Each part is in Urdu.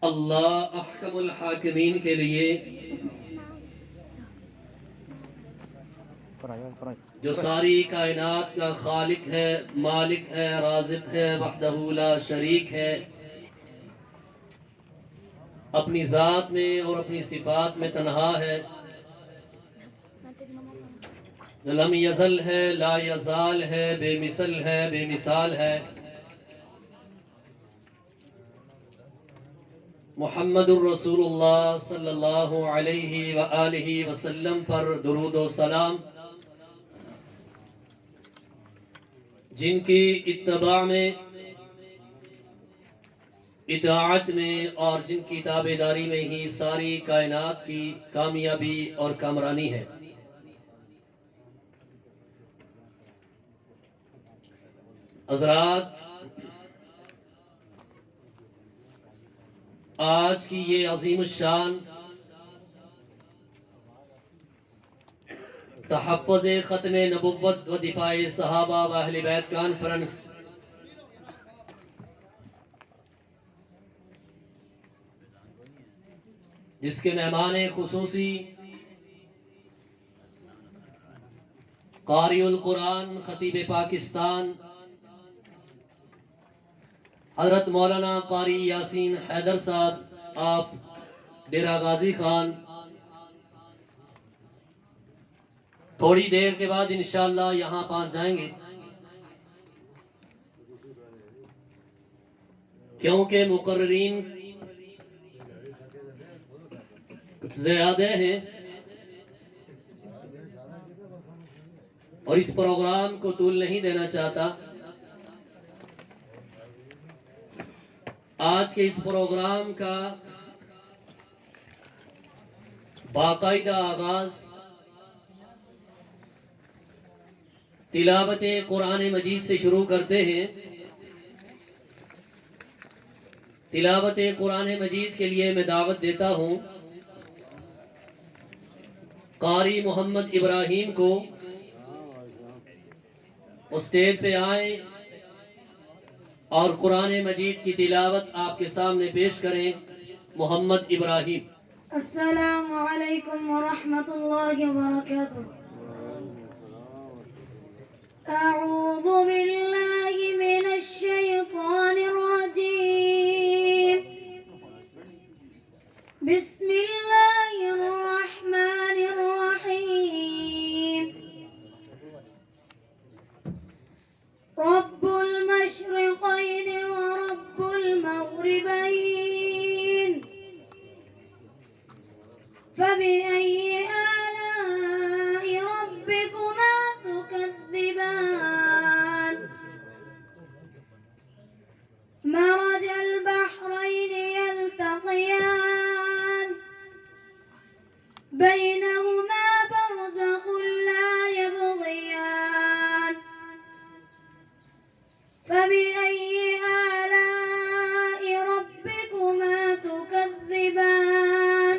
اللہ احکم الحاکمین کے لیے جو ساری کائنات کا خالق ہے، مالک ہے، رازق ہے، وحدہ لا شریک ہے، اپنی ذات میں اور اپنی صفات میں تنہا ہے، لم یزل ہے، لا یزال ہے، بے مثل ہے، بے مثال ہے، محمد الرسول اللہ صلی اللہ علیہ وآلہ وسلم پر درود و سلام، جن کی اتباع میں، اطاعت میں اور جن کی تابعداری میں ہی ساری کائنات کی کامیابی اور کامرانی ہے۔ حضرات، آج کی یہ عظیم الشان تحفظ ختم نبوت و دفاع صحابہ و اہل بیت کانفرنس جس کے مہمان خصوصی قاری القرآن خطیب پاکستان حضرت مولانا قاری یاسین حیدر صاحب آپ ڈیرہ غازی خان تھوڑی دیر کے بعد انشاءاللہ یہاں پہنچ جائیں گے، کیونکہ مقررین کچھ زیادہ ہیں اور اس پروگرام کو طول نہیں دینا چاہتا۔ آج کے اس پروگرام کا باقاعدہ آغاز تلاوت قرآن مجید سے شروع کرتے ہیں۔ تلاوت قرآن مجید کے لیے میں دعوت دیتا ہوں قاری محمد ابراہیم کو، اسٹیج پہ آئیں اور قرآن مجید کی تلاوت آپ کے سامنے پیش کریں۔ محمد ابراہیم۔ السلام علیکم ورحمۃ اللہ وبرکاتہ۔ اعوذ باللہ من الشیطان الرجیم، بسم اللہ الرحمن الرحیم، رب المشرقین ورب المغربین، فبأي آلاء ربكما تكذبان، مرج البحرين يلتقيان، بينهما برزخ لا يبغيان، فبأي آلاء ربكما تكذبان،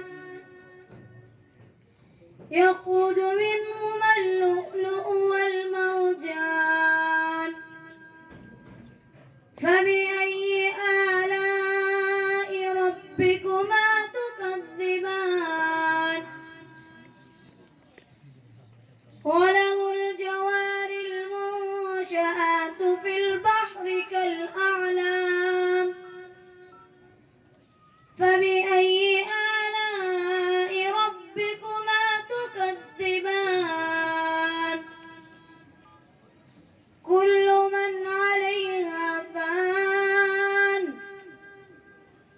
يخرج منهما اللؤلؤ والمرجان، فبأي آلاء ربكما تكذبان، وله الجوار المنشآت في البحر كالأعلام، فبأي آلاء ربكما تكذبان، كل من عليها فان،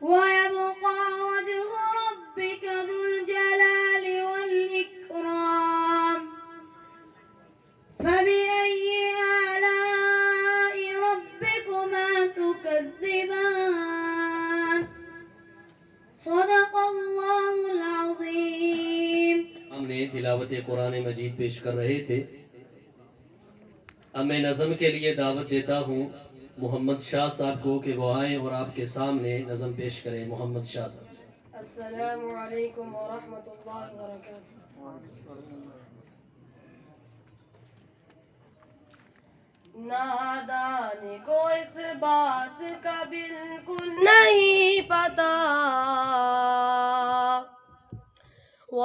ويبقى وجه ربك ذو الجلال والإكرام، فبأي آلاء ربكما تكذبان، صدق اللہ العظیم۔ ہم نے تلاوت قرآن مجید پیش کر رہے تھے۔ اب میں نظم کے لیے دعوت دیتا ہوں محمد شاہ صاحب کو کہ وہ آئیں اور آپ کے سامنے نظم پیش کریں۔ محمد شاہ صاحب۔ السلام علیکم ورحمۃ اللہ وبرکاتہ۔ نادان کو اس بات کا بالکل نہیں پتا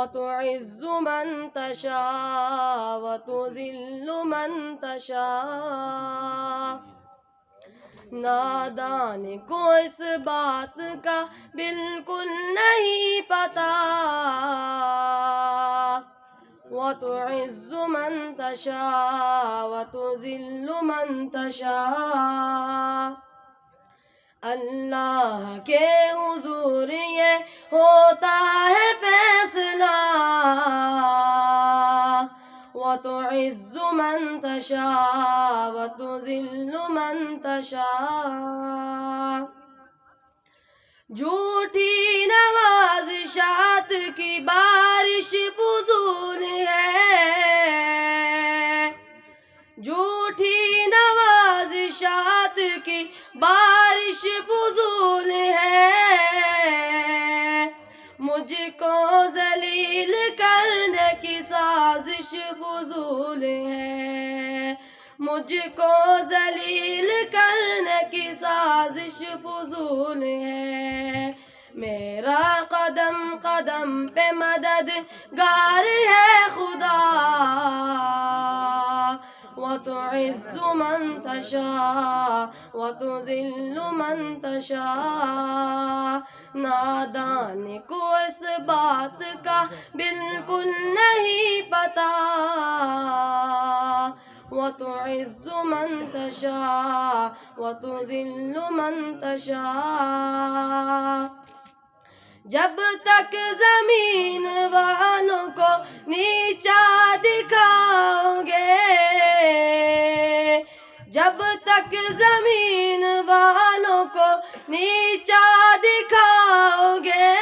وتعز من تشاء وتذل من تشاء نادان کو اس بات کا بالکل نہیں پتا وتعز من تشاء وتذل من تشاء اللہ کے حضور یہ ہوتا ہے فیصلہ وتعز من تشاء وتذل من تشاء جھوٹی نوازشات کی بارش فضول ہے جھوٹی نوازشات کی بارش فضول ہے مجھ کو ذلیل کرنے کی سازش فضول ہے مجھ کو ذلیل کرنے کی سازش فضول ہے میرا قدم قدم پہ مددگار ہے خدا وتعز من تشاء وتذل من تشاء نادان کو اس بات کا بالکل نہیں پتا وتعز من تشاء وتذل من تشاء جب تک زمین والوں کو نیچا دکھاؤ گے جب تک زمین والوں کو نیچا دکھاؤ گے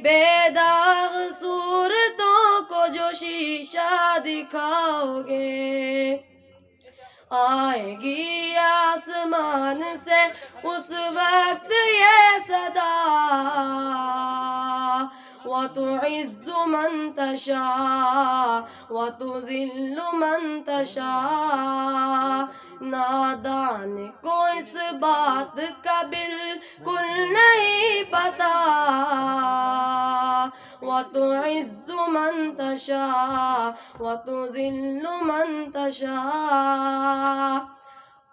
بے داغ صورتوں کو جو شیشہ دکھاؤ گے آئے گی آسمان سے اس وقت یہ صدا وتعز من تشاء وتذل من تشاء نادان کو اس بات کا بالکل نہیں پتا وتعز من تشاء وتذل من تشاء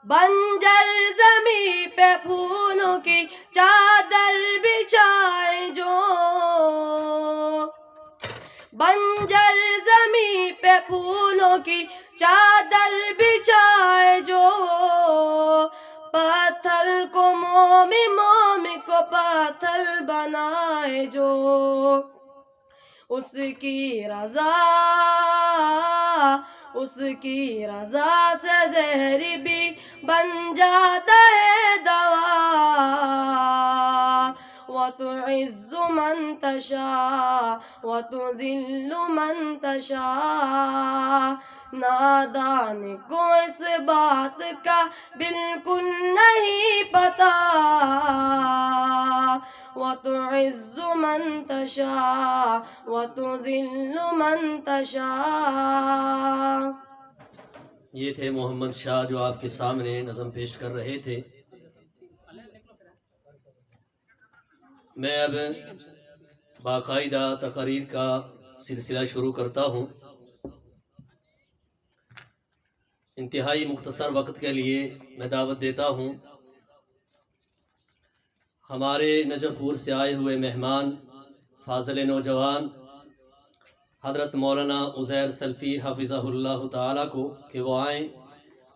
بنجر زمیں پہ پھولوں کی چادر بچھائے جو بنجر زمیں پہ پھولوں کی چادر بچھائے جو پتھر کو مومی کو پتھر بنائے جو اس کی رضا سے زہر بھی بن جاتا ہے دوا وتعز من تشاء وتذل من تشاء نادان کو اس بات کا بالکل نہیں پتا وتعز من تشاء وتذل من تشاء یہ تھے محمد شاہ جو آپ کے سامنے نظم پیش کر رہے تھے. میں اب باقاعدہ تقریر کا سلسلہ شروع کرتا ہوں. انتہائی مختصر وقت کے لیے میں دعوت دیتا ہوں ہمارے نجف پور سے آئے ہوئے مہمان فاضل نوجوان حضرت مولانا عزیر سلفی حفظہ اللہ تعالیٰ کو کہ وہ آئیں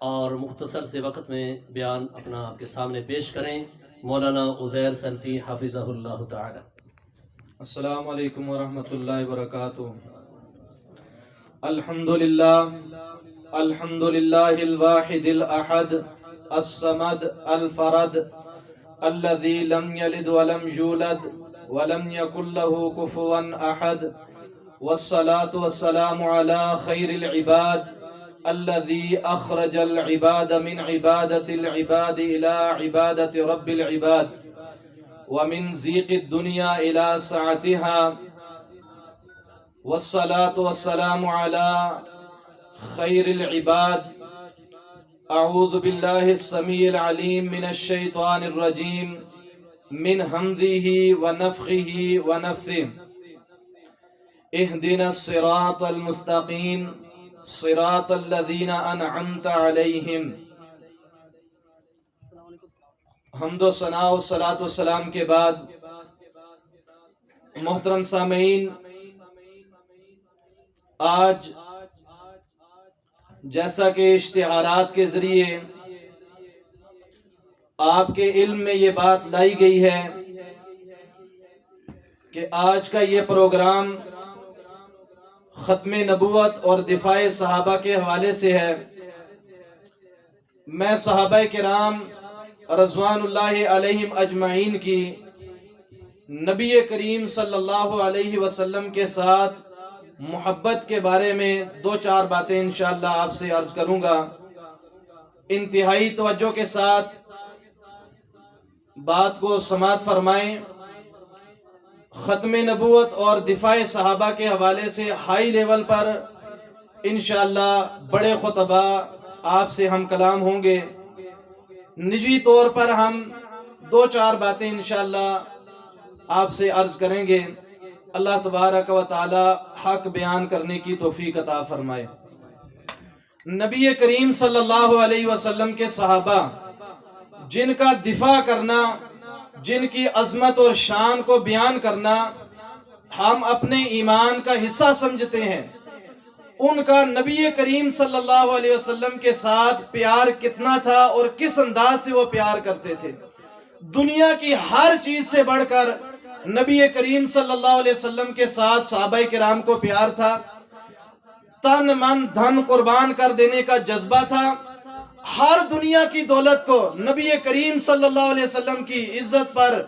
اور مختصر سے وقت میں بیان اپنا آپ کے سامنے پیش کریں. مولانا عزیر سلفی حفظہ اللہ تعالیٰ. السلام علیکم ورحمۃ اللہ وبرکاتہ. الحمدللہ الواحد الاحد الصمد الفرد الذي لم يلد ولم يولد ولم يكن له كفوا احد والصلاة والسلام على خير العباد الذي أخرج العباد من عبادة العباد إلى عبادة رب العباد ومن ضيق الدنيا إلى سعتها والصلاة والسلام على خير العباد. أعوذ بالله السميع العليم من الشيطان الرجيم من همزه ونفخه ونفثه. اهدنا الصراط المستقیم صراط الذین انعمت علیہم۔ حمد و ثنا و صلاۃ و سلام کے بعد محترم سامعین، آج جیسا کہ اشتہارات کے ذریعے آپ کے علم میں یہ بات لائی گئی ہے کہ آج کا یہ پروگرام ختم نبوت اور دفاع صحابہ کے حوالے سے ہے، میں صحابہ کرام رضوان اللہ علیہم اجمعین کی نبی کریم صلی اللہ علیہ وسلم کے ساتھ محبت کے بارے میں دو چار باتیں انشاءاللہ آپ سے عرض کروں گا۔ انتہائی توجہ کے ساتھ بات کو سماعت فرمائیں۔ ختم نبوت اور دفاع صحابہ کے حوالے سے ہائی لیول پر انشاءاللہ بڑے خطبہ آپ سے ہم کلام ہوں گے، نجی طور پر ہم دو چار باتیں انشاءاللہ آپ سے عرض کریں گے۔ اللہ تبارک و تعالی حق بیان کرنے کی توفیق عطا فرمائے۔ نبی کریم صلی اللہ علیہ وسلم کے صحابہ جن کا دفاع کرنا، جن کی عظمت اور شان کو بیان کرنا ہم اپنے ایمان کا حصہ سمجھتے ہیں، ان کا نبی کریم صلی اللہ علیہ وسلم کے ساتھ پیار کتنا تھا اور کس انداز سے وہ پیار کرتے تھے۔ دنیا کی ہر چیز سے بڑھ کر نبی کریم صلی اللہ علیہ وسلم کے ساتھ صحابہ کرام کو پیار تھا، تن من دھن قربان کر دینے کا جذبہ تھا۔ ہر دنیا کی دولت کو نبی کریم صلی اللہ علیہ وسلم کی عزت پر،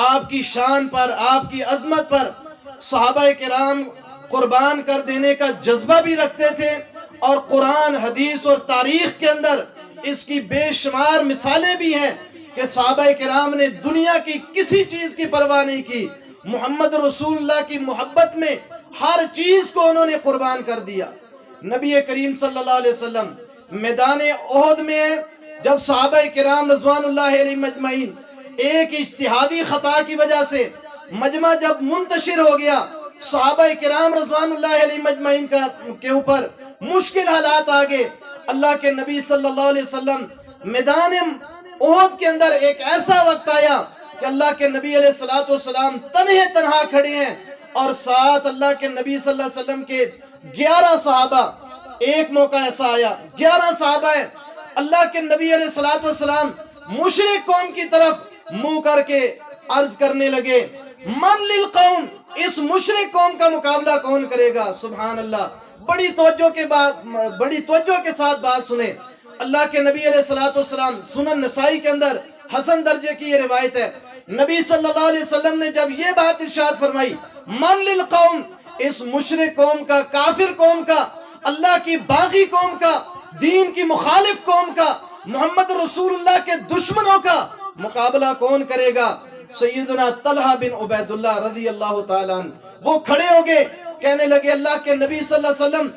آپ کی شان پر، آپ کی عظمت پر صحابہ کرام قربان کر دینے کا جذبہ بھی رکھتے تھے، اور قرآن، حدیث اور تاریخ کے اندر اس کی بے شمار مثالیں بھی ہیں کہ صحابہ کرام نے دنیا کی کسی چیز کی پرواہ نہیں کی، محمد رسول اللہ کی محبت میں ہر چیز کو انہوں نے قربان کر دیا۔ نبی کریم صلی اللہ علیہ وسلم میدان احد میں جب صحابہ کرام رضوان اللہ علیہ مجمعین ایک اجتہادی خطا کی وجہ سے مجمع جب منتشر ہو گیا، صحابہ کرام رضوان اللہ علیہ مجمعین کے اوپر مشکل حالات آگے، اللہ کے نبی صلی اللہ علیہ وسلم میدان احد کے اندر ایک ایسا وقت آیا کہ اللہ کے نبی علیہ السلام تنہا کھڑے ہیں، اور ساتھ اللہ کے نبی صلی اللہ علیہ وسلم کے 11 صحابہ۔ ایک موقع ایسا آیا 11 صحابہ ہیں، اللہ کے نبی علیہ السلام مشرک قوم کی طرف منہ کر کے عرض کرنے لگے، من للقوم، اس مشرک قوم کا مقابلہ کون کرے گا؟ سبحان اللہ۔ بڑی توجہ کے ساتھ بات سنیں۔ اللہ کے نبی علیہ السلام، سنن نسائی کے اندر حسن درجے کی یہ روایت ہے، نبی صلی اللہ علیہ وسلم نے جب یہ بات ارشاد فرمائی، من للقوم، اس مشرک قوم کا، کافر قوم کا، اللہ کی باغی قوم کا، دین کی مخالف قوم کا، محمد رسول اللہ کے دشمنوں کا مقابلہ کون کرے گا؟ سیدنا طلحہ بن عبید اللہ رضی اللہ تعالیٰ عنہ وہ کھڑے ہو گئے، کہنے لگے اللہ کے نبی صلی اللہ علیہ وسلم،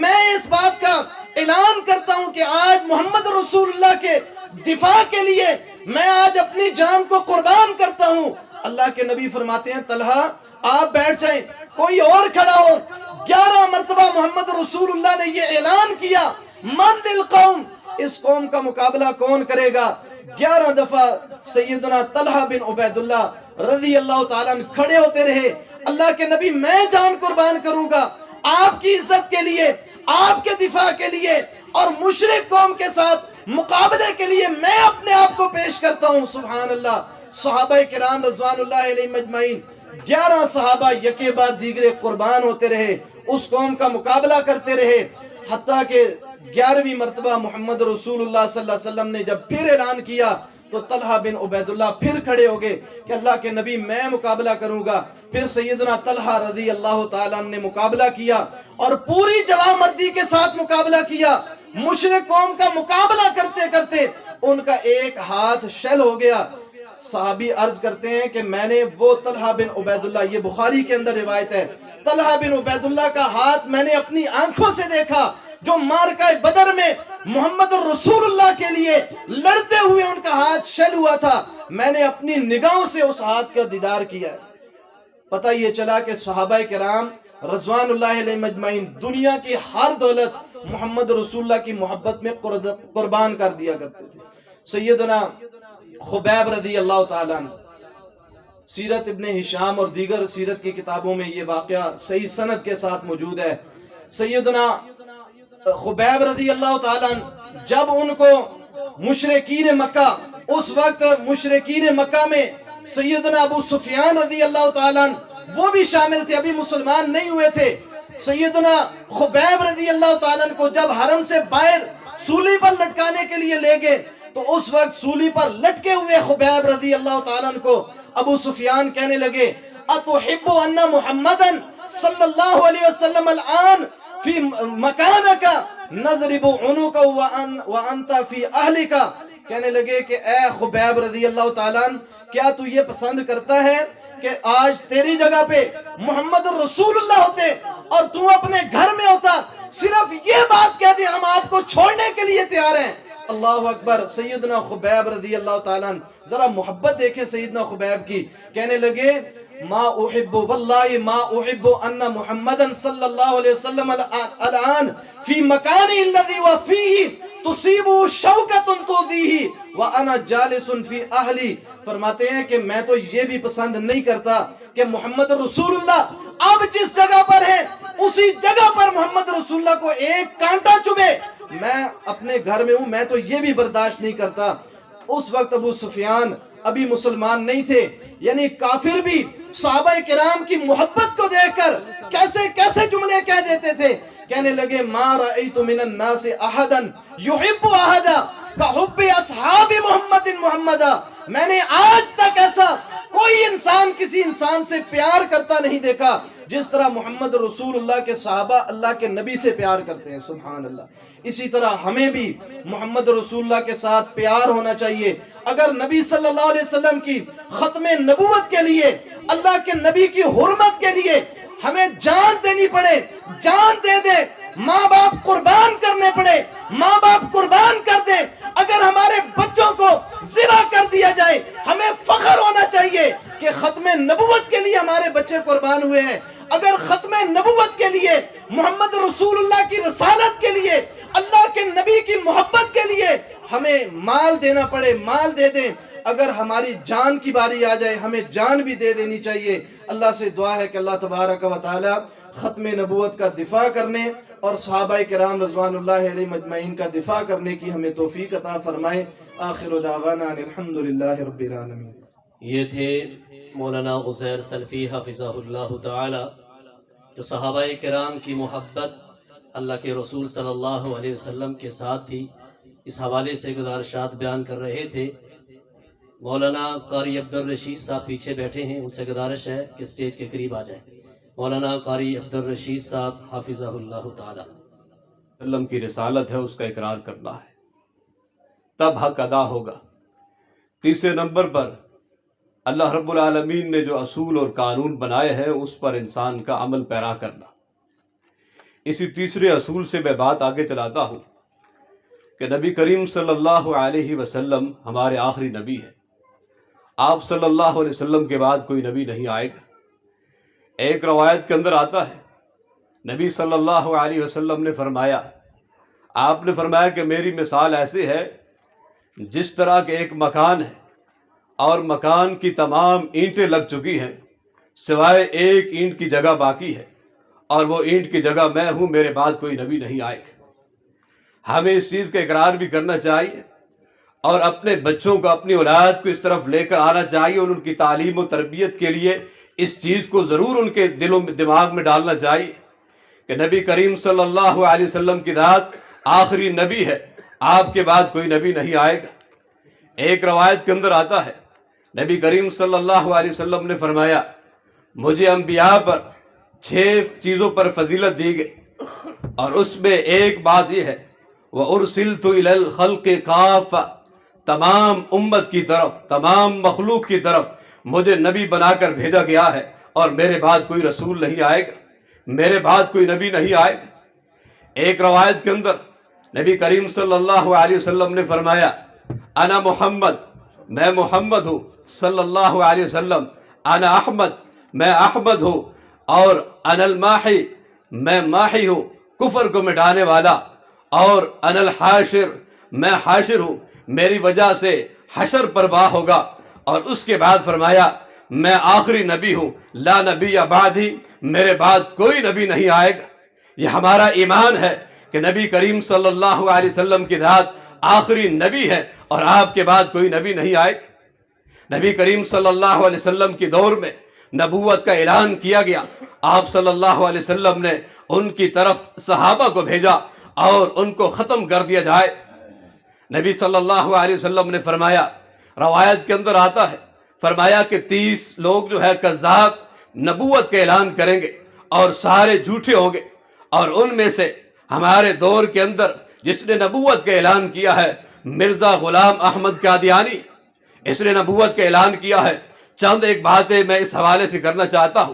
میں اس بات کا اعلان کرتا ہوں کہ آج محمد رسول اللہ کے دفاع کے لیے میں آج اپنی جان کو قربان کرتا ہوں۔ اللہ کے نبی فرماتے ہیں طلحہ آپ بیٹھ جائیں، کوئی اور کھڑا ہو۔ 11 مرتبہ محمد رسول اللہ نے یہ اعلان کیا، من للقوم، اس قوم کا مقابلہ کون کرے گا؟ 11 دفعہ سیدنا طلحہ بن عبید اللہ رضی اللہ تعالیٰ عنہ کھڑے ہوتے رہے۔ اللہ کے نبی میں جان قربان کروں گا آپ کی عزت کے لیے، آپ کے دفاع کے لیے، اور مشرک قوم کے ساتھ مقابلے کے لیے میں اپنے آپ کو پیش کرتا ہوں۔ سبحان اللہ۔ صحابہ کرام رضوان اللہ علیہ مجمعین 11 صحابہ یکے بعد دیگرے قربان ہوتے رہے، اس قوم کا مقابلہ کرتے رہے، حتیٰ کہ 11ویں مرتبہ محمد رسول اللہ صلی اللہ علیہ وسلم نے جب پھر اعلان کیا تو طلحہ بن عبید اللہ پھر کھڑے ہو گئے کہ اللہ کے نبی میں مقابلہ کروں گا۔ پھر سیدنا طلحہ رضی اللہ تعالیٰ نے مقابلہ کیا اور پوری جوان مردی کے ساتھ مقابلہ کیا۔ مشرک قوم کا مقابلہ کرتے کرتے ان کا ایک ہاتھ شل ہو گیا۔ صحابی عرض کرتے ہیں کہ میں نے وہ طلحہ بن عبید اللہ، یہ بخاری کے اندر روایت ہے، طلحہ بن عبید اللہ کا ہاتھ میں نے اپنی آنکھوں سے دیکھا، جو مارکہ بدر میں محمد رسول اللہ کے لیے لڑتے ہوئے ان کا ہاتھ شل ہوا تھا، میں نے اپنی نگاہوں سے اس ہاتھ کا دیدار کیا۔ پتہ یہ چلا کہ صحابہ کرام رضوان اللہ علیہ مجمعین دنیا کی ہر دولت محمد رسول اللہ کی محبت میں قربان کر دیا کرتے تھے۔ سیدنا خبیب رضی اللہ تعالیٰ عنہ، سیرت ابن ہشام اور دیگر سیرت کی کتابوں میں یہ واقعہ صحیح سند کے ساتھ موجود ہے۔ سیدنا خبیب رضی اللہ تعالیٰ عنہ جب ان کو مشرکین مکہ، اس وقت مشرکین مکہ میں سیدنا ابو سفیان رضی اللہ تعالیٰ عنہ وہ بھی شامل تھے، ابھی مسلمان نہیں ہوئے تھے۔ سیدنا خبیب رضی اللہ تعالیٰ عنہ کو جب حرم سے باہر سولی پر لٹکانے کے لیے لے گئے تو اس وقت سولی پر لٹکے ہوئے خبیب رضی اللہ تعالیٰ عنہ کو ابو سفیان کہنے لگے اتحب ان محمدا صلی اللہ علیہ وسلم الان فی مکانک نضرب عنق وانت فی اہلک، کہنے لگے کہ اے خبیب رضی اللہ تعالیٰ عنہ کیا تو یہ پسند کرتا ہے کہ آج تیری جگہ پہ محمد رسول اللہ ہوتے اور تو اپنے گھر میں ہوتا، صرف یہ بات کہہ دے ہم آپ کو چھوڑنے کے لیے تیار ہیں۔ اللہ اکبر۔ سیدنا خبیب رضی اللہ تعالیٰ عنہ، ذرا محبت دیکھیں سیدنا خبیب کی، کہنے لگے ما احب واللہ ما احب ان محمدا صلی اللہ علیہ وسلم الان فی مکانی الذی وفیہ تصیب شوکۃ تؤذیہ وانا جالس فی اہلی۔ فرماتے ہیں کہ میں تو یہ بھی پسند نہیں کرتا کہ محمد رسول اللہ اب جس جگہ پر ہے اسی جگہ پر محمد رسول اللہ کو ایک کانٹا چبھے، میں اپنے گھر میں ہوں، میں تو یہ بھی برداشت نہیں کرتا۔ اس وقت ابو سفیان ابھی مسلمان نہیں تھے، یعنی کافر بھی صحابہ کرام کی محبت کو دیکھ کر کیسے کیسے جملے کہہ دیتے تھے، کہنے لگے ما رأیت من الناس احدا یحب احدا کحب اصحاب محمد محمدا، میں نے آج تک ایسا کوئی انسان کسی انسان سے پیار کرتا نہیں دیکھا جس طرح محمد رسول اللہ کے صحابہ اللہ کے نبی سے پیار کرتے ہیں۔ سبحان اللہ۔ اسی طرح ہمیں بھی محمد رسول اللہ کے ساتھ پیار ہونا چاہیے۔ اگر نبی صلی اللہ علیہ وسلم کی ختم نبوت کے لیے، اللہ کے نبی کی حرمت کے لیے ہمیں جان دینی پڑے، جان دے دے، ماں باپ قربان کرنے پڑے، ماں باپ قربان کر دے، اگر ہمارے بچوں کو ذبح کر دیا جائے، ہمیں فخر ہونا چاہیے کہ ختم نبوت کے لیے ہمارے بچے قربان ہوئے ہیں۔ اگر ختم نبوت کے لیے، محمد رسول اللہ کی رسالت کے لیے، اللہ کے نبی کی محبت کے لیے ہمیں مال دینا پڑے، مال دے دیں۔ اگر ہماری جان کی باری آ جائے ہمیں جان بھی دے دینی چاہیے۔ اللہ سے دعا ہے کہ اللہ تبارک و تعالی ختم نبوت کا دفاع کرنے اور صحابہ کرام رضوان اللہ علیہ مجمعین کا دفاع کرنے کی ہمیں توفیق عطا فرمائے۔ آخر دعوانا الحمدللہ رب العالمین۔ یہ تھے مولانا عزیر سلفی حفظہ اللہ تعالی، جو صحابہ کرام کی محبت اللہ کے رسول صلی اللہ علیہ وسلم کے ساتھ تھی، اس حوالے سے گزارشات بیان کر رہے تھے۔ مولانا قاری عبدالرشید صاحب پیچھے بیٹھے ہیں، ان سے گزارش ہے کہ سٹیج کے قریب آ جائیں۔ مولانا قاری عبدالرشید صاحب حافظہ اللہ تعالی۔ وسلم کی رسالت ہے، اس کا اقرار کرنا ہے، تب حق ادا ہوگا۔ تیسرے نمبر پر اللہ رب العالمین نے جو اصول اور قانون بنائے ہیں اس پر انسان کا عمل پیرا کرنا۔ اسی تیسرے اصول سے میں بات آگے چلاتا ہوں کہ نبی کریم صلی اللہ علیہ وسلم ہمارے آخری نبی ہیں۔ آپ صلی اللہ علیہ وسلم کے بعد کوئی نبی نہیں آئے گا۔ ایک روایت کے اندر آتا ہے نبی صلی اللہ علیہ وسلم نے فرمایا، آپ نے فرمایا کہ میری مثال ایسے ہے جس طرح کہ ایک مکان ہے اور مکان کی تمام اینٹیں لگ چکی ہیں، سوائے ایک اینٹ کی جگہ باقی ہے اور وہ اینٹ کی جگہ میں ہوں، میرے بعد کوئی نبی نہیں آئے گا۔ ہمیں اس چیز کا اقرار بھی کرنا چاہیے اور اپنے بچوں کو، اپنی اولاد کو اس طرف لے کر آنا چاہیے اور ان کی تعلیم و تربیت کے لیے اس چیز کو ضرور ان کے دلوں میں، دماغ میں ڈالنا چاہیے کہ نبی کریم صلی اللہ علیہ وسلم کی ذات آخری نبی ہے، آپ کے بعد کوئی نبی نہیں آئے گا۔ ایک روایت کے اندر آتا ہے نبی کریم صلی اللہ علیہ وسلم نے فرمایا، مجھے انبیاء پر 6 چیزوں پر فضیلت دی گئی اور اس میں ایک بات یہ ہے، وَأُرْسِلْتُ إِلَى الْخَلْقِ كَافَّةً، تمام امت کی طرف، تمام مخلوق کی طرف مجھے نبی بنا کر بھیجا گیا ہے اور میرے بعد کوئی رسول نہیں آئے گا، میرے بعد کوئی نبی نہیں آئے گا۔ ایک روایت کے اندر نبی کریم صلی اللہ علیہ وسلم نے فرمایا، انا محمد، میں محمد ہوں صلی اللہ علیہ وسلم، انا احمد، میں احمد ہوں، اور انا الماحی، میں ماحی ہوں کفر کو مٹانے والا، اور انا الحاشر، میں حاشر ہوں، میری وجہ سے حشر برپا ہوگا۔ اور اس کے بعد فرمایا میں آخری نبی ہوں، لا نبی بعدی، میرے بعد کوئی نبی نہیں آئے گا۔ یہ ہمارا ایمان ہے کہ نبی کریم صلی اللہ علیہ وسلم کی ذات آخری نبی ہے اور آپ کے بعد کوئی نبی نہیں آئے گا۔ نبی کریم صلی اللہ علیہ وسلم کی دور میں نبوت کا اعلان کیا گیا، آپ صلی اللہ علیہ وسلم نے ان کی طرف صحابہ کو بھیجا اور ان کو ختم کر دیا جائے۔ نبی صلی اللہ علیہ وسلم نے فرمایا، روایت کے اندر آتا ہے، فرمایا کہ 30 لوگ جو ہے کذاب نبوت کا اعلان کریں گے اور سارے جھوٹے ہوں گے، اور ان میں سے ہمارے دور کے اندر جس نے نبوت کا اعلان کیا ہے مرزا غلام احمد قادیانی، اس نے نبوت کا اعلان کیا ہے۔ چند ایک باتیں میں اس حوالے سے کرنا چاہتا ہوں،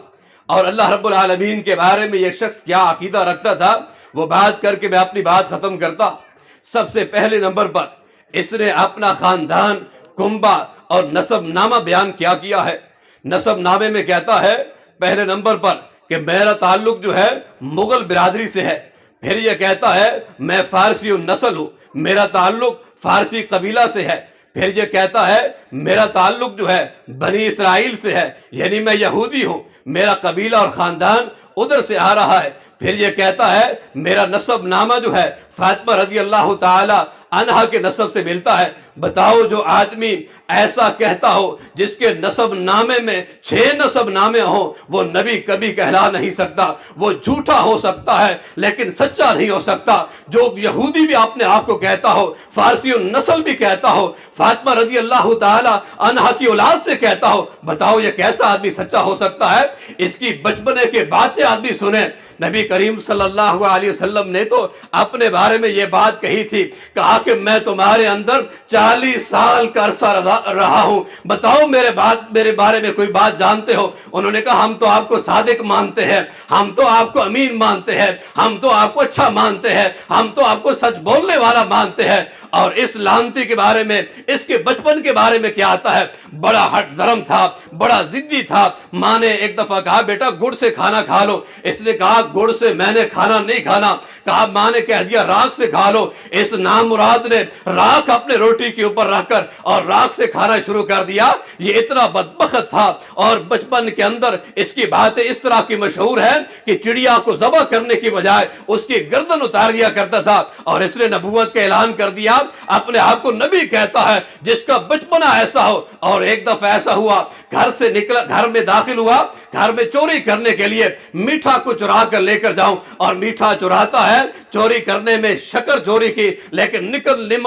اور اللہ رب العالمین کے بارے میں یہ شخص کیا عقیدہ رکھتا تھا وہ بات کر کے میں اپنی بات ختم کرتا ہوں۔ سب سے پہلے نمبر پر اس نے اپنا خاندان، کنبہ اور نسب نامہ بیان کیا ہے۔ نسب نامے میں کہتا ہے پہلے نمبر پر کہ میرا تعلق جو ہے مغل برادری سے ہے، پھر یہ کہتا ہے میں فارسی النسل ہوں، میرا تعلق فارسی قبیلہ سے ہے، پھر یہ کہتا ہے میرا تعلق جو ہے بنی اسرائیل سے ہے، یعنی میں یہودی ہوں، میرا قبیلہ اور خاندان ادھر سے آ رہا ہے، پھر یہ کہتا ہے میرا نسب نامہ جو ہے فاطمہ رضی اللہ تعالی عنہا کے نسب سے ملتا ہے۔ بتاؤ جو آدمی ایسا کہتا ہو جس کے نسب نامے میں 6 نسب نامے ہوں، وہ نبی کبھی کہلا نہیں سکتا، وہ جھوٹا ہو سکتا ہے لیکن سچا نہیں ہو سکتا۔ جو یہودی بھی اپنے آپ کو کہتا ہو، فارسی النسل بھی کہتا ہو، فاطمہ رضی اللہ تعالی عنہا کی اولاد سے کہتا ہو، بتاؤ یہ کیسا آدمی سچا ہو سکتا ہے؟ اس کی بچپنے کے باتیں آدمی سنیں۔ نبی کریم صلی اللہ علیہ وسلم نے تو اپنے بارے میں یہ بات کہی تھی، کہا کہ میں تمہارے اندر 40 سال کا عرصہ رہا ہوں، بتاؤ میرے بارے میں کوئی بات جانتے ہو؟ انہوں نے کہا ہم تو آپ کو صادق مانتے ہیں، ہم تو آپ کو امین مانتے ہیں، ہم تو آپ کو اچھا مانتے ہیں، ہم تو آپ کو سچ بولنے والا مانتے ہیں۔ اور اس لانتی کے بارے میں، اس کے بچپن کے بارے میں کیا آتا ہے؟ بڑا ہٹ دھرم تھا، بڑا ضدی تھا۔ ماں نے ایک دفعہ کہا بیٹا گڑ سے کھانا کھا لو، اس نے کہا گڑ سے میں نے کھانا نہیں کھانا، کہا ماں نے کہہ دیا راکھ سے کھا لو، اس نامراد نے راکھ اپنے روٹی کے اوپر رکھ کر اور راکھ سے کھانا شروع کر دیا۔ یہ اتنا بدبخت تھا، اور بچپن کے اندر اس کی باتیں اس طرح کی مشہور ہیں کہ چڑیا کو ذبح کرنے کی بجائے اس کی گردن اتار دیا کرتا تھا، اور اس نے نبوت کا اعلان کر دیا، اپنے آپ کو نبی کہتا ہے جس کا بچپنا ایسا ہو۔ اور ایک دفعہ ایسا ہوا، گھر سے نکلا، گھر میں داخل ہوا، گھر میں چوری کرنے کے لیے میٹھا کو چرا کر لے کر جاؤں، اور میٹھا چراتا ہے، چوری کرنے میں شکر چوری کی لیکن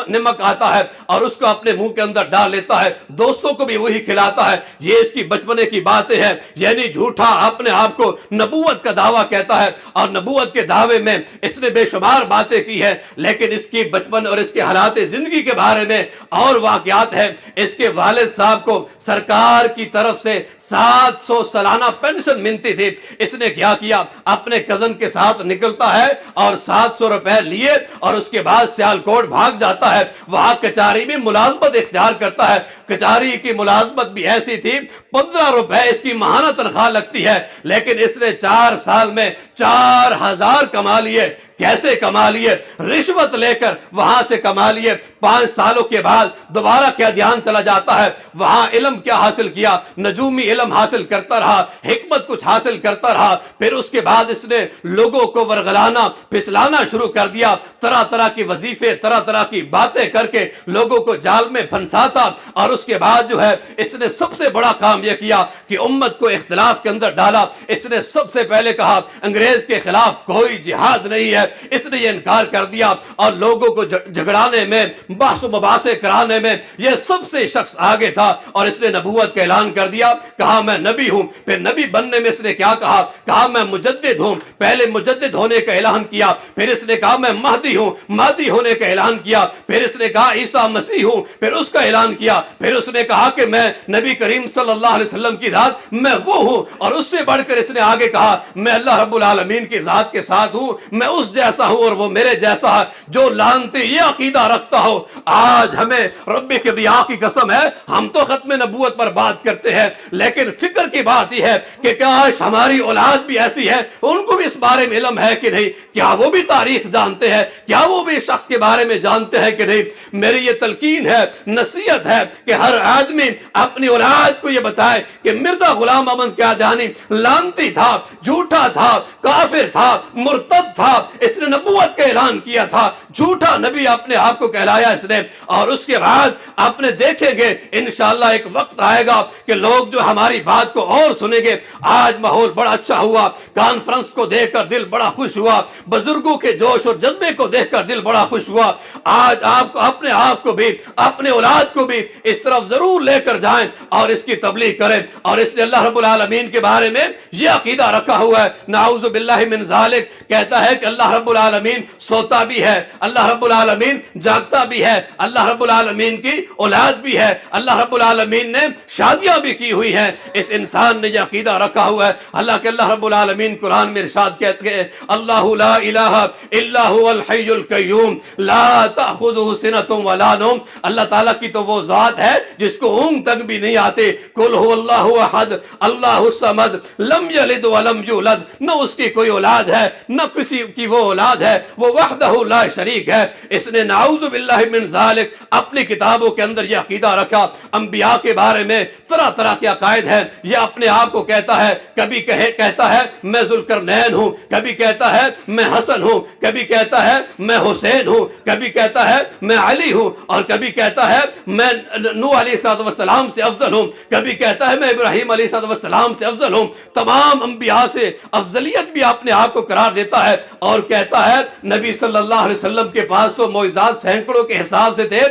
نمک آتا ہے اور اس کو اپنے منہ کے اندر ڈال لیتا ہے، دوستوں کو بھی وہی کھلاتا ہے۔ یہ اس کی بچپنے کی باتیں ہیں، یعنی جھوٹا اپنے آپ کو نبوت کا دعویٰ کہتا ہے، اور نبوت کے دعوے میں اس نے بے شمار باتیں کی ہیں، لیکن اس کی بچپن اور اس کے حالات زندگی کے بارے میں اور واقعات ہیں۔ اس کے والد صاحب کو سرکار کی طرف سے 700 سالانہ پینشن ملتی تھی۔ اس نے کیا کیا، اپنے کزن کے ساتھ نکلتا ہے اور 700 روپے لیے اور اس کے بعد سیالکوٹ بھاگ جاتا ہے، وہاں کچہری میں ملازمت اختیار کرتا ہے۔ کچہری کی ملازمت بھی ایسی تھی، 15 روپے اس کی ماہانہ تنخواہ لگتی ہے، لیکن اس نے 4 سال میں 4000 کما لیے۔ کیسے کما لیے؟ رشوت لے کر وہاں سے کما لیے۔ 5 سالوں کے بعد دوبارہ کیا دھیان چلا جاتا ہے، وہاں علم کیا حاصل کیا، نجومی علم حاصل کرتا رہا، حکمت کچھ حاصل کرتا رہا۔ پھر اس کے بعد اس نے لوگوں کو ورغلانا پھسلانا شروع کر دیا، طرح طرح کی وظیفے، طرح طرح کی باتیں کر کے لوگوں کو جال میں پھنساتا۔ اور اس کے بعد جو ہے اس نے سب سے بڑا کام یہ کیا کہ امت کو اختلاف کے اندر ڈالا۔ اس نے سب سے پہلے کہا انگریز کے خلاف کوئی جہاد نہیں ہے، اس نے یہ انکار کر دیا، اور لوگوں کو جھگڑانے میں، بحث و مباحثے کرانے میں یہ سب سے شخص آگے تھا، اور اس نے نبوت کا اعلان کر دیا، کہا میں نبی ہوں۔ پھر نبی بننے میں اس نے کیا کہا میں مجدد ہوں، پہلے مجدد ہونے کا اعلان کیا، پھر اس نے کہا میں مہدی ہوں، مہدی ہونے کا اعلان کیا، پھر اس نے کہا عیسیٰ مسیح ہوں، پھر اس کا اعلان کیا، پھر اس نے کہا کہ میں نبی کریم صلی اللہ علیہ وسلم کی ذات میں وہ ہوں، اور اس سے بڑھ کر اس نے آگے کہا میں اللہ رب العالمین کی ذات کے ساتھ ہوں، میں اس جیسا ہوں اور وہ میرے جیسا ہے۔ جو لانتی یہ عقیدہ رکھتا ہو، آج ہمیں رب کبریا کی قسم ہے، ہم تو ختم نبوت پر بات کرتے ہیں، لیکن لیکن فکر کی بات یہ ہے کہ کاش ہماری اولاد بھی ایسی ہے، ان کو بھی اس بارے میں علم ہے کہ نہیں، کیا وہ بھی تاریخ جانتے ہیں، کیا وہ بھی شخص کے بارے میں جانتے ہیں کہ نہیں۔ میری یہ تلقین ہے، نصیحت ہے کہ ہر آدمی اپنی اولاد کو یہ بتائے کہ مرزا غلام احمد قادیانی لعنتی تھا، جھوٹا تھا، کافر تھا، مرتد تھا، اس نے نبوت کا اعلان کیا تھا، جھوٹا نبی اپنے آپ کو کہلایا اس نے، اور اس کے بعد اپنے دیکھیں گے انشاءاللہ ایک وقت آئے گا کہ لوگ جو ہماری بات کو اور سنیں گے۔ آج ماحول بڑا اچھا ہوا، کانفرنس کو دیکھ کر دل بڑا خوش ہوا، بزرگوں کے جوش اور جذبے کو دیکھ کر دل بڑا خوش ہوا۔ آج آپ کو اپنے آپ کو بھی، اپنے اولاد کو بھی اس طرف ضرور لے کر جائیں اور اس کی تبلیغ کریں۔ اور اس نے اللہ رب العالمین کے بارے میں یہ عقیدہ رکھا ہوا ہے، نعوذ باللہ من ذالک، کہتا ہے کہ اللہ رب العالمین سوتا بھی ہے، اللہ رب العالمین جاگتا بھی ہے، اللہ رب العالمین کی اولاد بھی ہے، اللہ رب العالمین نے شادیاں بھی کی ہوئی ہیں۔ اس انسان نے یہ عقیدہ رکھا ہوا ہے، اللہ کے اللہ رب العالمین قرآن میں ارشاد کہتے ہیں، اللہ لا الہ الا هو الحی القیوم لا تأخذہ سنۃ ولا نوم، اللہ تعالیٰ کی تو وہ ذات ہے جس کو اونگ تک بھی نہیں آتے۔ قل هو اللہ احد اللہ الصمد لم یلد ولم یولد، نہ اس کی کوئی اولاد ہے نہ کسی کی وہ اولاد ہے، وہ وحدہ لا شریک ہے۔ اس نے نعوذ باللہ من ذالک اپنی کتابوں کے اندر یہ عقیدہ رکھا۔ انبیاء کے بارے میں طرح طرح کے عقائد ہیں، یہ اپنے آپ کو کہتا ہے، کبھی کہتا ہے میں ذوالقرنین ہوں، کبھی کہتا ہے میں حسن ہوں، کبھی کہتا ہے میں حسین ہوں، کبھی کہتا ہے میں علی ہوں، اور کبھی کہتا ہے میں نوح علیہ السلام سے افضل ہوں، کبھی کہتا ہے میں ابراہیم علیہ السلام سے افضل ہوں۔ تمام انبیاء سے افضلیت بھی اپنے آپ کو قرار دیتا ہے، اور کہتا ہے نبی صلی اللہ علیہ وسلم کے پاس تو معجزات سینکڑوں کے حساب سے تھے،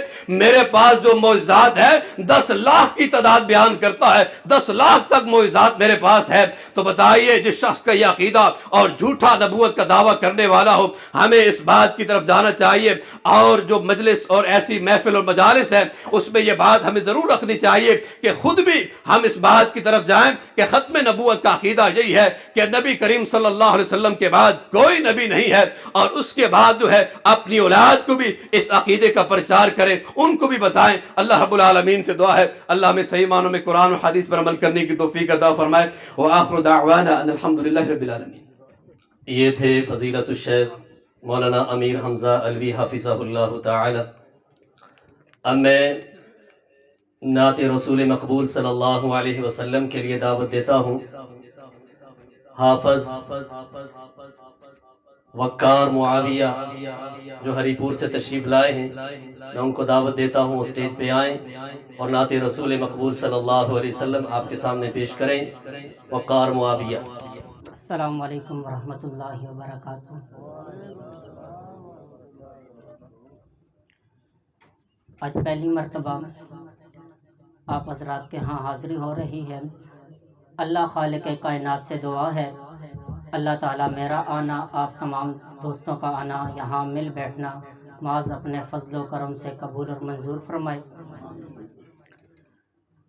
میرے پاس جو معجزات ہے 10 لاکھ کی تعداد بیان کرتا ہے، 10 لاکھ تک معجزات میرے پاس ہے۔ تو بتائیے جس شخص کا یہ عقیدہ اور جھوٹا نبوت کا دعویٰ کرنے والا ہو، ہمیں اس بات کی طرف جانا چاہیے، اور جو مجلس اور ایسی محفل اور مجالس ہے اس میں یہ بات ہمیں ضرور رکھنی چاہیے کہ خود بھی ہم اس بات کی طرف جائیں کہ ختم نبوت کا عقیدہ یہی ہے کہ نبی کریم صلی اللہ علیہ وسلم کے بعد کوئی نبی نہیں ہے، اور اس کے بعد جو ہے اپنی اولاد کو بھی اس عقیدے کا پرچار کریں، ان کو بھی بتائیں۔ اللہ رب العالمین سے دعا ہے اللہ ہمیں صحیح معنوں میں قرآن و حدیث پر عمل کرنے کی توفیق عطا فرمائے۔ وآخر دعوانا ان الحمدللہ رب العالمین۔ یہ تھے فضیلت الشیخ مولانا امیر حمزہ علوی حافظہ اللہ تعالی۔ اب میں نعت رسول مقبول صلی اللہ علیہ وسلم کے لیے دعوت دیتا ہوں حافظ وقار معاویہ جو ہری پور سے تشریف لائے ہیں، میں ان کو دعوت دیتا ہوں اسٹیج پہ آئیں اور نعت رسول مقبول صلی اللہ علیہ وسلم آپ کے سامنے پیش کریں۔ وقار معاویہ۔ السلام علیکم ورحمۃ اللہ وبرکاتہ۔ آج پہلی مرتبہ آپ حضرات کے ہاں حاضری ہو رہی ہے۔ اللہ خالق کائنات سے دعا ہے اللہ تعالیٰ میرا آنا، آپ تمام دوستوں کا آنا، یہاں مل بیٹھنا معاذ اپنے فضل و کرم سے قبول اور منظور فرمائے۔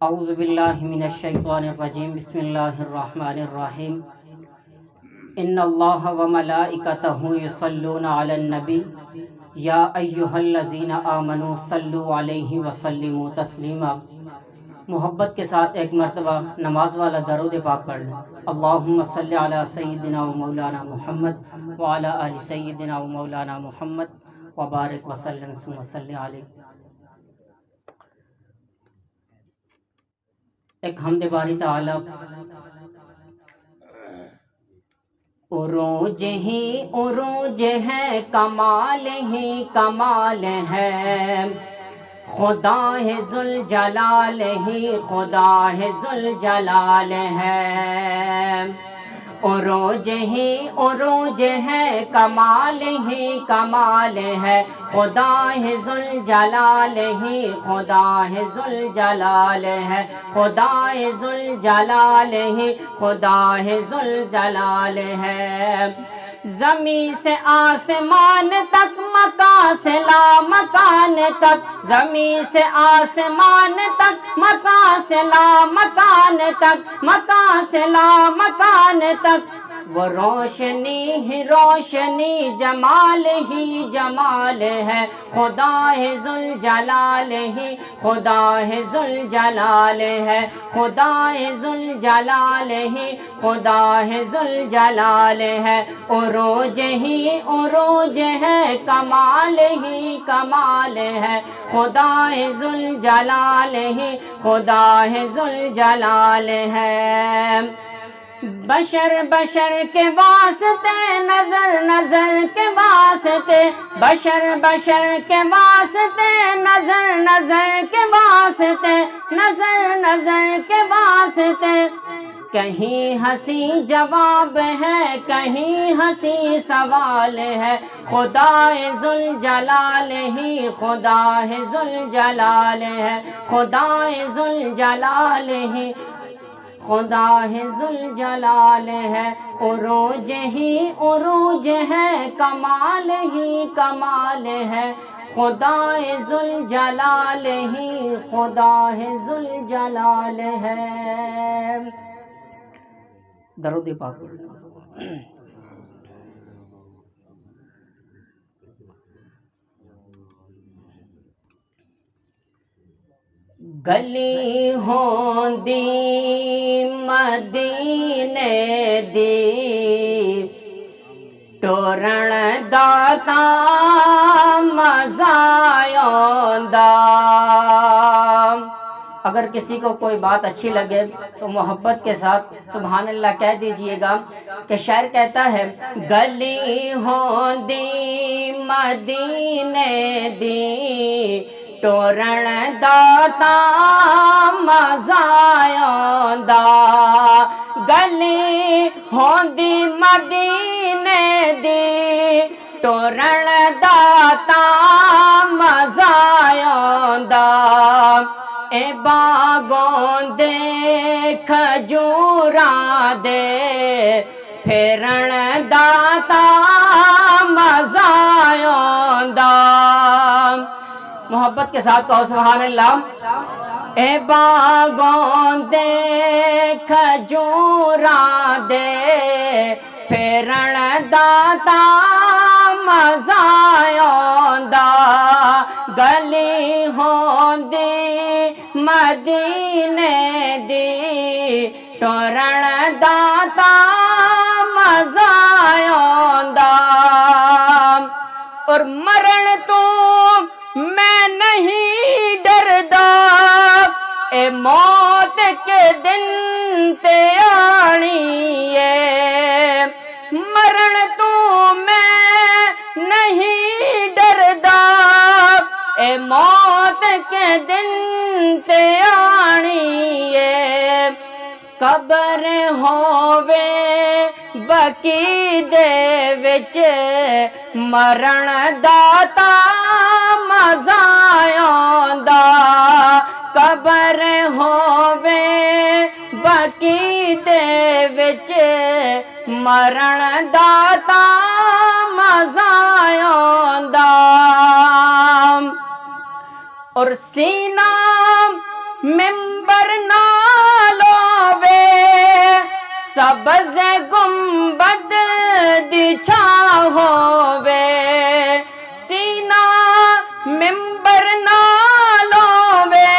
اعوذ باللہ من الشیطان الرجیم، بسم اللہ الرحمن الرحیم۔ ان اللہ و ملائکتہ یصلون علی النبی یا ایہا الذین آمنوا صلوا علیہ وسلموا تسلیما۔ محبت کے ساتھ ایک مرتبہ نماز والا درود پاک پڑھ لیں۔ اللہم صلی علی سیدنا و مولانا محمد وعلی آل سیدنا و مولانا محمد وبارک وسلم ثم صلی علیہ۔ ایک حمد باری تعالی۔ عروج ہی عروج ہے، کمال ہی کمال ہے، خدا ہے ذوالجلال ہی خدا ہے ذوالجلال ہے۔ عروج ہی عروج ہے، کمال ہی کمال ہے، خدا ہے ذوالجلال ہی خدا ہے ذوالجلال ہے، خدا ہے ذوالجلال ہی خدا ہے ذوالجلال ہے۔ زمین سے آسمان تک، مکان سے لامکان تک، زمین سے آسمان تک، مکان سے لامکان تک، مکان سے لامکان تک، وہ روشنی ہی روشنی، جمال ہی جمال ہے، خدا ہے ذوالجلال ہی خدا ہے ذوالجلال ہے، خدا ہے ذوالجلال ہی خدا ہے ذوالجلال ہے، عروج ہی عروج ہے، کمال ہی کمال ہے، خدا ہے ذوالجلال ہی خدا ہے ذوالجلال ہے۔ بشر بشر کے واسطے، نظر نظر کے واسطے، بشر بشر کے واسطے، نظر نظر کے واسطے، نظر نظر کے واسطے، کہیں ہنسی جواب ہے، کہیں ہنسی سوال ہے، خدا ہے ذوالجلال ہی خدا ہے ذوالجلال ہے، خدا ہے ذوالجلال ہی خدا ہے ذوالجلال ہے، عروج ہی عروج ہے، کمال ہی کمال ہے، خدا ہے ذوالجلال ہی خدا ہے ذوالجلال ہے۔ درود پاک پڑھنا۔ گلی ہوندی مدینے دی، ٹورن داتا مزہ آندا۔ اگر کسی کو کوئی بات اچھی لگے تو محبت کے ساتھ سبحان اللہ کہہ دیجئے گا کہ شاعر کہتا ہے، گلی ہوندی مدینے دی، ٹورن داتا مزہ آندا، گلی ہوندی مدینے دی، ٹورن داتا مزہ آندا، اے باغوں دے کھجوراں دے، پھرن داتا مزہ آندا۔ محبت کے ساتھ کہو سبحان اللہ۔ اے باغوں دے کھجوراں دے، پھرن داتا مزہ آندا، گلی ہوندی مدینے دی، ٹورن داتا مزہ آندا۔ اور مرن تو میں نہیں ڈردا، اے موت کے دن تے آنی ہے، مرن تو میں نہیں ڈردا، اے موت کے دن تے آنی ہے، قبر ہووے بقی دے وچ، مرن داتا مزہ آندا، قبر ہووے بقی دے وچ، مرن داتا مزہ آندا۔ اور سینہ ممبر نال ہووے، سبز گنبد دی چھاں ہووے، سینہ ممبر نال ہووے،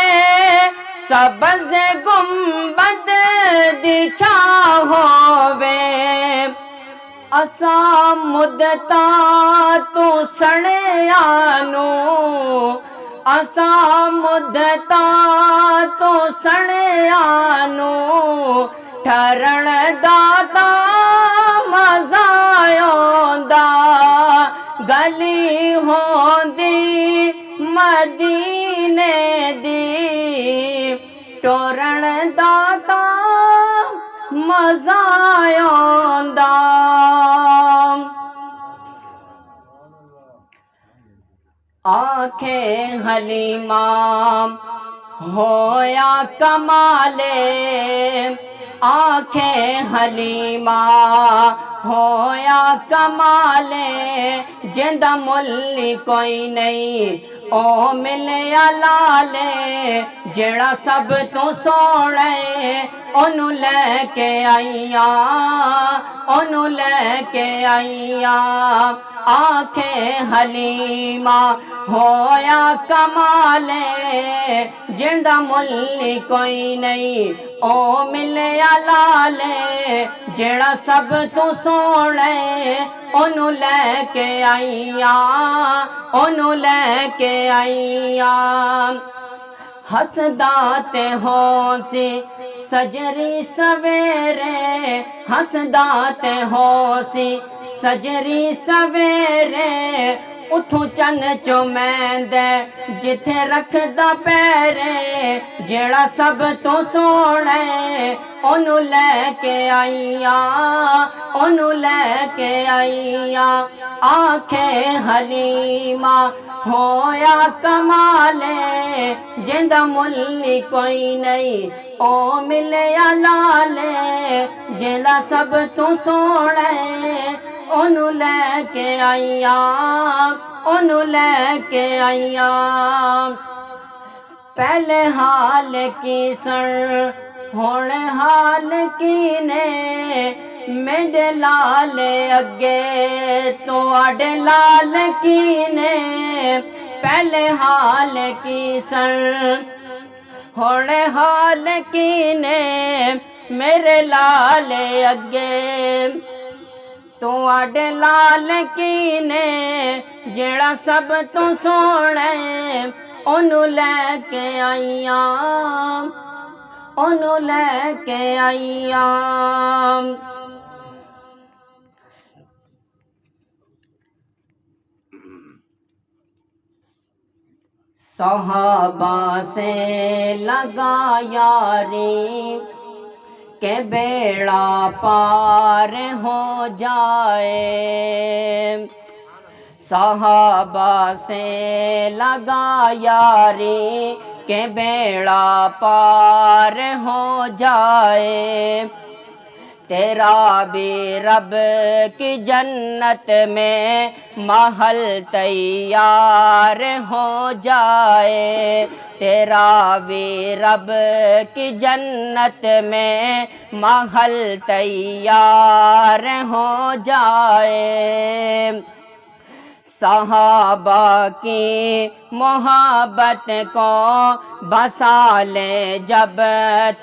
سبز گنبد دی چھاں ہووے، اساں مدتاں تو سڑیانو، اساں مدتاں تو سڑیانو، ٹھرن داتا مزہ آندا، گلی ہوندی مدینے دی، ٹورن داتا مزہ آندا۔ آنکھیں حلیمہ ہویا کمالے، آنکھیں حلیمہ ہویا کمالے، جندہ ملی کوئی نہیں او ملیا لالے، جڑا سب تو سونے اونوں لے کے آئیاں اونوں لے کے آئیاں آنکھیں حلیمہ ہویا کمالے جندا ملی کوئی نہیں او ملیا لالے جڑا سب تو سونے اونوں لے کے آئیاں اونوں لے کے آئیاں ہسدا تے ہوسی سجری سویرے ہسدا تے ہوسی سجری سویرے اتھو چن چومیندے جتھے رکھدا پیرے جیڑا سب تو سونے اونوں لے کے آئیاں اونوں لے کے آئیاں آنکھیں حلیمہ ہویا کمالے جندا ملی کوئی نہیں او ملیا لالے جندا سب تو سونے اونوں لے کے آئیاں اونوں لے کے آئیاں پہلے حال کی سن ہن حال کی نے میرے لال اگے تو آڈے لال کی نے پہلے حال کی سن ہن حال کی نے میرے لال اگے تو آڈے لال کی نے جڑا سب تو سونے اونوں لے کے آئیاں اونوں لے کے آئیاں صحابہ سے لگا یاری کہ بیڑا پار ہو جائے صحابہ سے لگا یاری کہ بیڑا پار ہو جائے تیرا بھی رب کی جنت میں محل تیار ہو جائے تیرا بھی رب کی جنت میں محل تیار ہو جائے صحابہ کی محبت کو بسا لے جب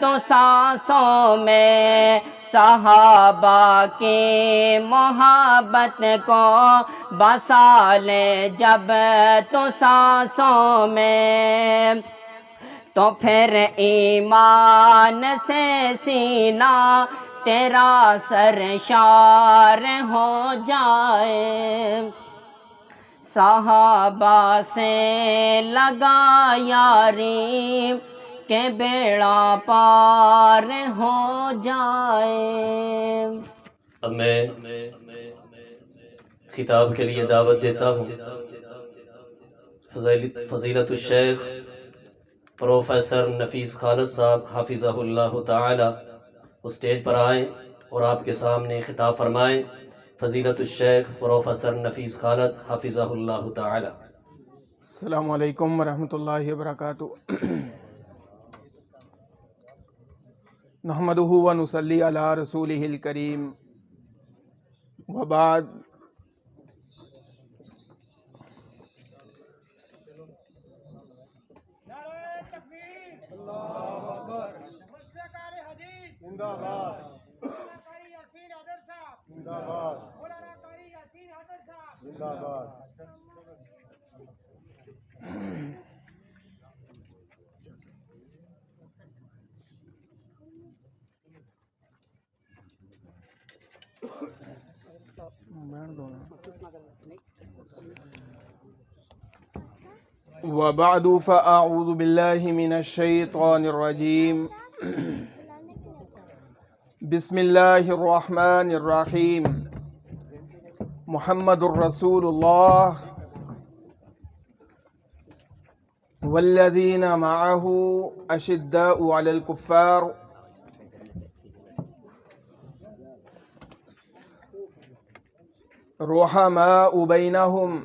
تو سانسوں میں صحابہ کی محبت کو بسا لے جب تو سانسوں میں تو پھر ایمان سے سینہ تیرا سرشار ہو جائے صحابہ سے لگا یاری کہ بیڑا پار ہو جائے اب میں خطاب کے لیے دعوت دیتا ہوں فضیلت الشیخ پروفیسر نفیس خالد صاحب حافظہ اللہ تعالی اسٹیج پر آئیں اور آپ کے سامنے خطاب فرمائیں فضیلت الشیخ پروفیسر نفیس خالد حافظہ اللہ تعالی السلام علیکم ورحمۃ اللہ وبرکاتہ نحمدہ ونصلی علی رسولہ الکریم وبعد وبعد فأعوذ بالله من الشيطان الرجيم بسم الله الرحمن الرحيم محمد رسول الله والذين معه أشداء على الكفار رحماء بينهم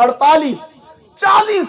48, 40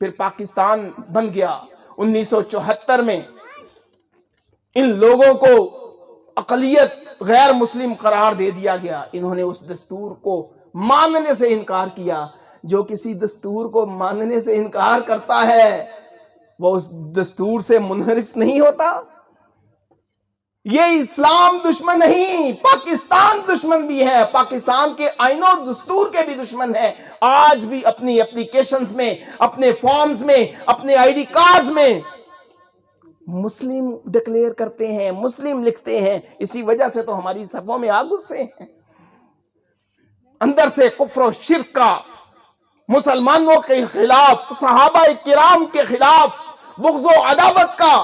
پھر پاکستان بن گیا 1974 میں ان لوگوں کو اقلیت غیر مسلم قرار دے دیا گیا. انہوں نے اس دستور کو ماننے سے انکار کیا. جو کسی دستور کو ماننے سے انکار کرتا ہے وہ اس دستور سے منحرف نہیں ہوتا. یہ اسلام دشمن نہیں، پاکستان دشمن بھی ہے، پاکستان کے آئین و دستور کے بھی دشمن ہے. آج بھی اپنی اپلیکیشنز میں، اپنے فارمز میں، اپنے آئی ڈی کارڈز میں مسلم ڈکلیئر کرتے ہیں، مسلم لکھتے ہیں. اسی وجہ سے تو ہماری صفوں میں آ گھستے ہیں. اندر سے کفر و شرک کا، مسلمانوں کے خلاف، صحابہ کرام کے خلاف بغض و عداوت کا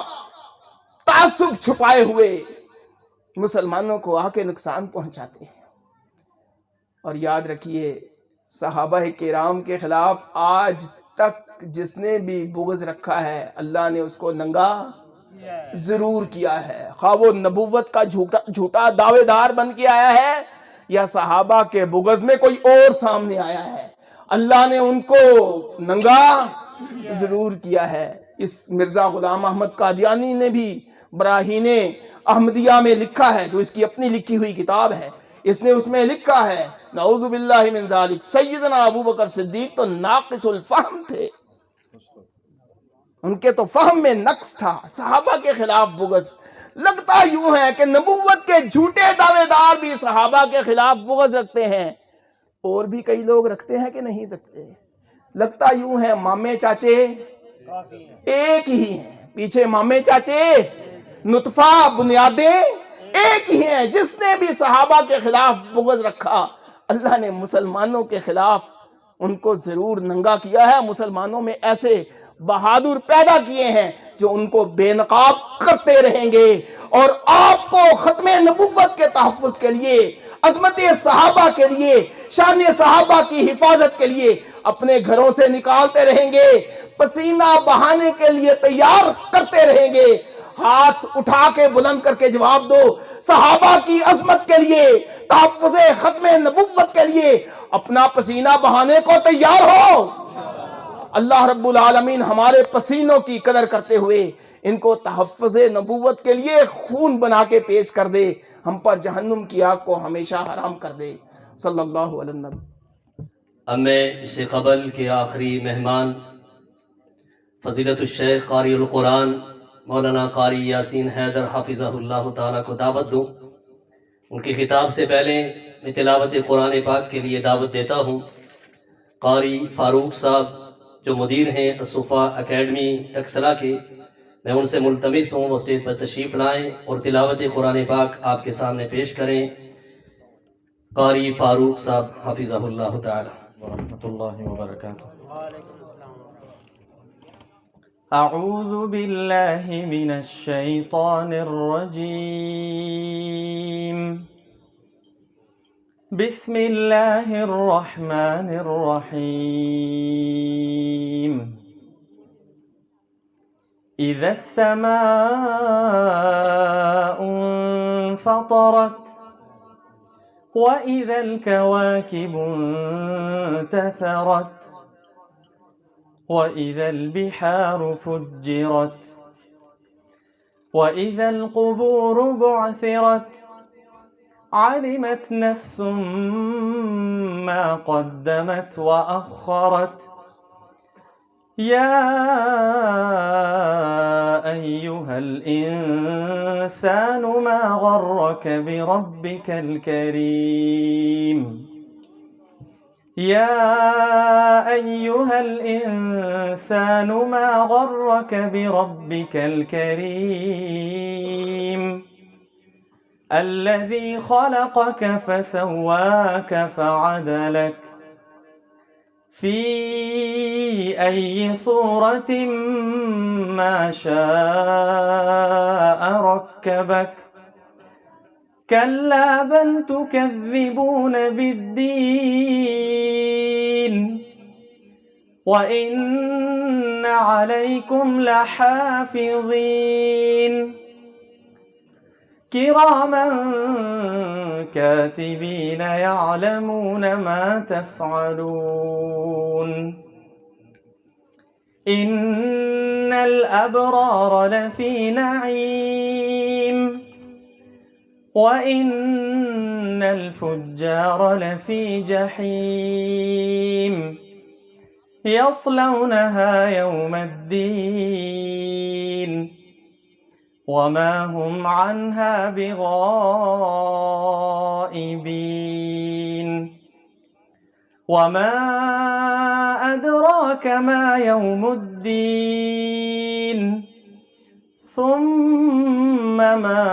تعصب چھپائے ہوئے مسلمانوں کو آ کے نقصان پہنچاتے ہیں. اور یاد رکھیے صحابہ کرام کے خلاف آج تک جس نے بھی بغض رکھا ہے اللہ نے اس کو ننگا ضرور کیا ہے. خواہ وہ نبوت کا جھوٹا دعوے دار بن کے آیا ہے یا صحابہ کے بغض میں کوئی اور سامنے آیا ہے، اللہ نے ان کو ننگا ضرور کیا ہے. اس مرزا غلام احمد قادیانی نے بھی براہین احمدیہ میں لکھا ہے، جو اس کی اپنی لکھی ہوئی کتاب ہے. اس نے اس میں لکھا ہے نعوذ باللہ من ذالک، سیدنا ابو بکر صدیق تو ناقص الفہم تھے، ان کے تو فہم میں نقص تھا. صحابہ کے خلاف بغض، لگتا یوں ہے کہ نبوت کے جھوٹے دعوے دار بھی صحابہ کے خلاف بغض رکھتے ہیں. اور بھی کئی لوگ رکھتے ہیں کہ نہیں رکھتے؟ لگتا یوں ہے مامے چاچے ایک ہی ہیں، پیچھے مامے چاچے نطفہ بنیادیں ایک ہی ہیں. جس نے بھی صحابہ کے خلاف بغض رکھا اللہ نے مسلمانوں کے خلاف ان کو ضرور ننگا کیا ہے. مسلمانوں میں ایسے بہادر پیدا کیے ہیں جو ان کو بے نقاب کرتے رہیں گے. اور آپ کو ختم نبوت کے تحفظ کے لیے، عظمت صحابہ کے لیے، شان صحابہ کی حفاظت کے لیے اپنے گھروں سے نکالتے رہیں گے، پسینہ بہانے کے لیے تیار کرتے رہیں گے. ہاتھ اٹھا کے بلند کر کے جواب دو، صحابہ کی عظمت کے لیے، تحفظ ختم نبوت کے لیے اپنا پسینہ بہانے کو تیار ہو. اللہ رب العالمین ہمارے پسینوں کی قدر کرتے ہوئے ان کو تحفظ نبوت کے لیے خون بنا کے پیش کر دے، ہم پر جہنم کی آگ کو ہمیشہ حرام کر دے. صلی اللہ علیہ وسلم. اب میں اس سے قبل کے آخری مہمان فضیلت الشیخ قاری القرآن مولانا قاری یاسین حیدر حافظہ اللہ تعالیٰ کو دعوت دوں. ان کی خطاب سے پہلے میں تلاوت قرآن پاک کے لیے دعوت دیتا ہوں. قاری فاروق صاحب جو مدیر ہیں الصفا اکیڈمی ٹکسلا کے، میں ان سے ملتمس ہوں وہ اسٹیج پر تشریف لائیں اور تلاوت قرآن پاک آپ کے سامنے پیش کریں. قاری فاروق صاحب حافظہ اللہ تعالی. ورحمۃ اللہ وبرکاتہ. اعوذ باللہ من الشیطان الرجیم. بسم اللہ الرحمن الرحیم. اذا السماء انفطرت وإذا الكواكب انتثرت وإذا البحار فجرت وإذا القبور بعثرت علمت نفس ما قدمت وأخرت. يا أيها الإنسان ما غرك بربك الكريم. يا أيها الإنسان ما غرك بربك الكريم الذي خلقك فسواك فعدلك في أي صورة ما شاء ركبك. كلا بل تكذبون بالدين وإن عليكم لحافظين كراما كاتبين يعلمون ما تفعلون. إن الأبرار لفي نعيم وإن الفجار لفي جحيم يصلونها يوم الدين وما هم عنها بغائبين وما أدراك ما يوم الدين ثم ما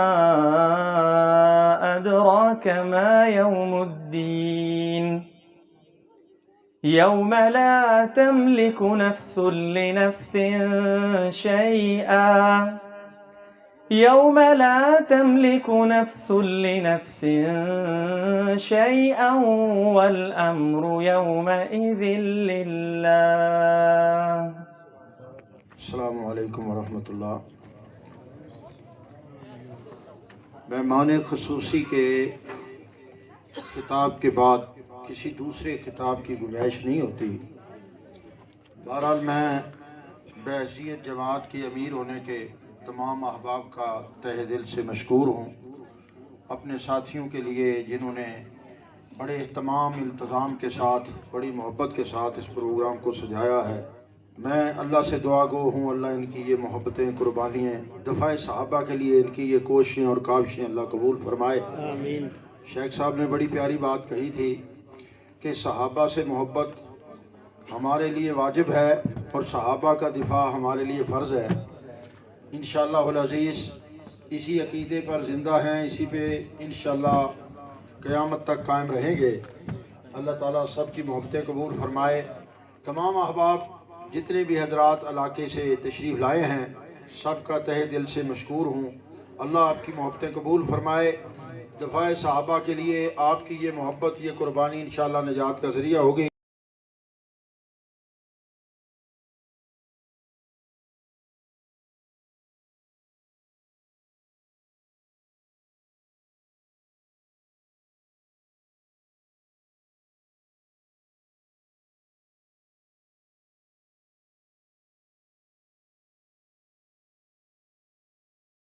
أدراك ما يوم الدين يوم لا تملك نفس لنفس شيئا يوم لا تملك نفس لنفس شيئا والأمر يومئذ لله. السلام علیکم ورحمۃ اللہ. مہمان خصوصی کے خطاب کے بعد کسی دوسرے خطاب کی گنجائش نہیں ہوتی. بہرحال میں بحیثیت جماعت کی امیر ہونے کے تمام احباب کا تہ دل سے مشکور ہوں. اپنے ساتھیوں کے لیے جنہوں نے بڑے اہتمام التزام کے ساتھ بڑی محبت کے ساتھ اس پروگرام کو سجایا ہے. میں اللہ سے دعا گو ہوں اللہ ان کی یہ محبتیں قربانیاں دفاع صحابہ کے لیے ان کی یہ کوششیں اور کاوشیں اللہ قبول فرمائے. آمین. شیخ صاحب نے بڑی پیاری بات کہی تھی کہ صحابہ سے محبت ہمارے لیے واجب ہے اور صحابہ کا دفاع ہمارے لیے فرض ہے. انشاءاللہ العزیز اسی عقیدے پر زندہ ہیں, اسی پہ انشاءاللہ قیامت تک قائم رہیں گے. اللہ تعالیٰ سب کی محبتیں قبول فرمائے. تمام احباب جتنے بھی حضرات علاقے سے تشریف لائے ہیں سب کا تہ دل سے مشکور ہوں. اللہ آپ کی محبتیں قبول فرمائے. دفاع صحابہ کے لیے آپ کی یہ محبت یہ قربانی انشاءاللہ نجات کا ذریعہ ہوگی.